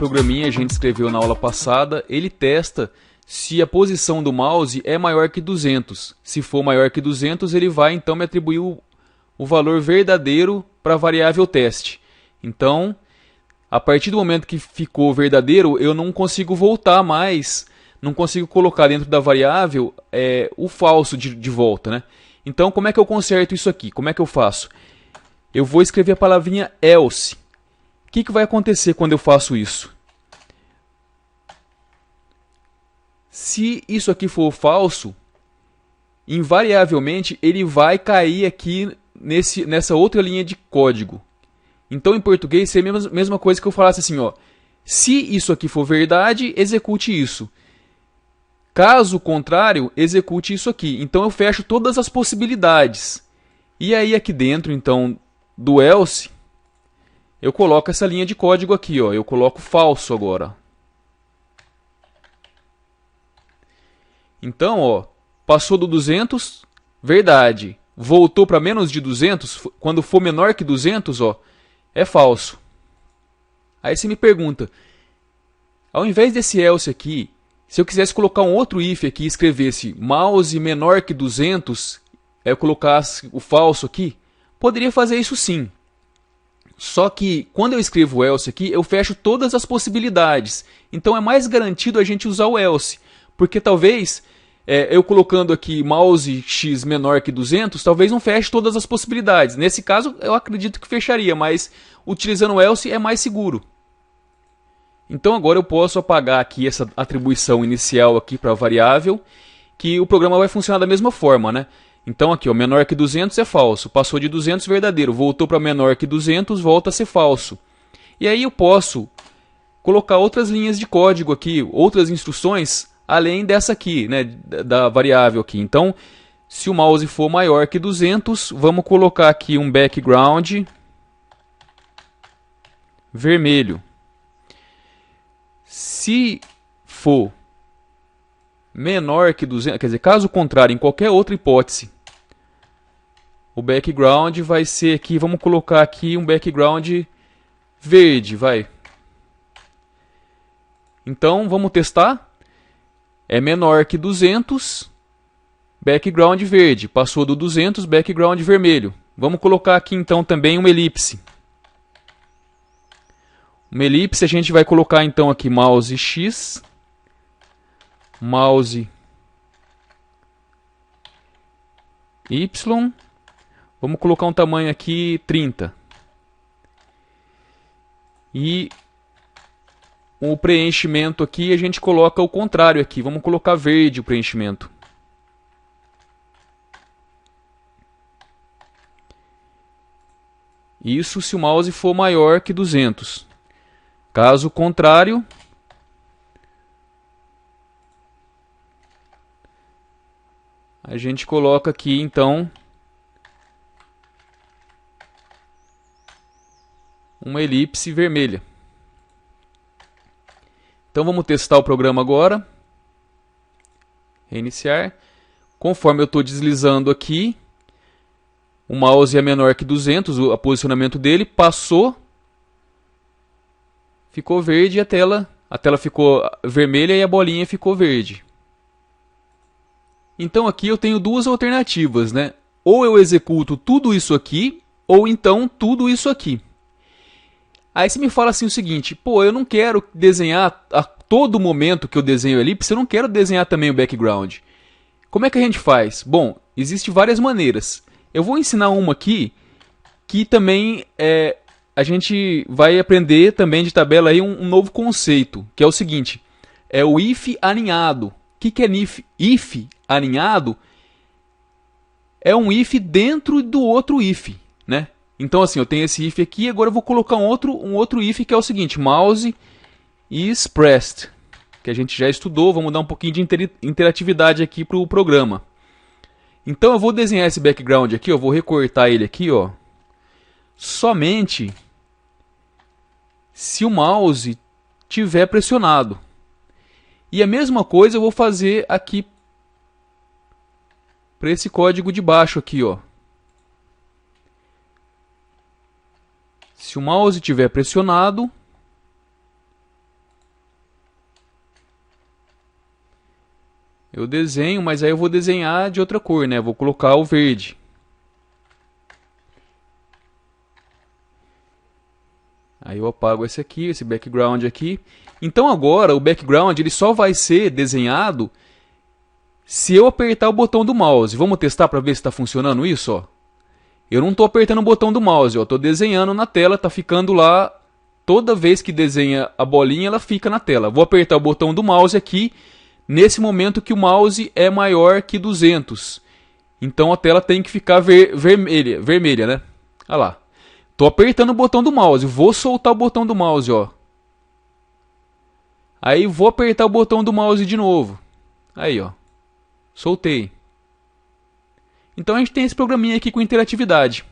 programinha a gente escreveu na aula passada, ele testa se a posição do mouse é maior que 200. Se for maior que 200, ele vai então me atribuir o valor verdadeiro para a variável teste. Então, a partir do momento que ficou verdadeiro, eu não consigo voltar mais, não consigo colocar dentro da variável o falso de volta, né? Então, como é que eu conserto isso aqui? Como é que eu faço? Eu vou escrever a palavrinha else. O que vai acontecer quando eu faço isso? Se isso aqui for falso, invariavelmente ele vai cair aqui nessa outra linha de código. Então, em português, seria a mesma coisa que eu falasse assim, ó, se isso aqui for verdade, execute isso. Caso contrário, execute isso aqui. Então, eu fecho todas as possibilidades. E aí, aqui dentro, então, do else, eu coloco essa linha de código aqui, ó. Eu coloco falso agora. Então, ó, passou do 200, verdade. Voltou para menos de 200, quando for menor que 200, ó, é falso. Aí você me pergunta, ao invés desse else aqui, se eu quisesse colocar um outro if aqui e escrevesse mouse menor que 200, eu colocasse o falso aqui, poderia fazer isso sim. Só que quando eu escrevo o else aqui, eu fecho todas as possibilidades. Então é mais garantido a gente usar o else. Porque talvez eu colocando aqui mouse x menor que 200, talvez não feche todas as possibilidades. Nesse caso, eu acredito que fecharia, mas utilizando o else é mais seguro. Então agora eu posso apagar aqui essa atribuição inicial aqui para a variável, que o programa vai funcionar da mesma forma, né? Então aqui, ó, menor que 200 é falso, passou de 200 verdadeiro, voltou para menor que 200, volta a ser falso. E aí eu posso colocar outras linhas de código aqui, outras instruções, além dessa aqui, né, da variável aqui. Então, se o mouse for maior que 200, vamos colocar aqui um background vermelho. Se for menor que 200, quer dizer, caso contrário, em qualquer outra hipótese, o background vai ser aqui, vamos colocar aqui um background verde, vai. Então, vamos testar. É menor que 200, background verde. Passou do 200, background vermelho. Vamos colocar aqui então também uma elipse. Uma elipse a gente vai colocar então aqui mouse x, mouse y. Vamos colocar um tamanho aqui 30. E o preenchimento aqui a gente coloca o contrário aqui. Vamos colocar verde o preenchimento. Isso se o mouse for maior que 200. Caso contrário, a gente coloca aqui então uma elipse vermelha. Então vamos testar o programa agora. Reiniciar. Conforme eu estou deslizando aqui, o mouse é menor que 200, o posicionamento dele passou, ficou verde e a tela ficou vermelha e a bolinha ficou verde. Então aqui eu tenho duas alternativas, né? Ou eu executo tudo isso aqui, ou então tudo isso aqui. Aí você me fala assim o seguinte, pô, eu não quero desenhar a todo momento que eu desenho a elipse, eu não quero desenhar também o background. Como é que a gente faz? Bom, existem várias maneiras. Eu vou ensinar uma aqui, que também a gente vai aprender também de tabela aí um novo conceito, que é o seguinte, é o if alinhado. O que é if alinhado? É um if dentro do outro if, né? Então assim, eu tenho esse if aqui, agora eu vou colocar um outro if que é o seguinte, mouse is pressed, que a gente já estudou, vamos dar um pouquinho de interatividade aqui para o programa. Então eu vou desenhar esse background aqui, eu vou recortar ele aqui, ó, somente se o mouse tiver pressionado. E a mesma coisa eu vou fazer aqui para esse código de baixo aqui, ó. Se o mouse estiver pressionado, Eu desenho, mas aí eu vou desenhar de outra cor, né? Vou colocar o verde. Aí eu apago esse aqui, esse background aqui. Então agora o background ele só vai ser desenhado se eu apertar o botão do mouse. Vamos testar para ver se está funcionando isso, ó. Eu não estou apertando o botão do mouse, ó. Estou desenhando na tela, está ficando lá. Toda vez que desenha a bolinha, ela fica na tela. Vou apertar o botão do mouse aqui, nesse momento que o mouse é maior que 200. Então a tela tem que ficar vermelha, né? Olha lá. Estou apertando o botão do mouse, vou soltar o botão do mouse, ó. Aí vou apertar o botão do mouse de novo. Aí, ó. Soltei. Então a gente tem esse programinha aqui com interatividade.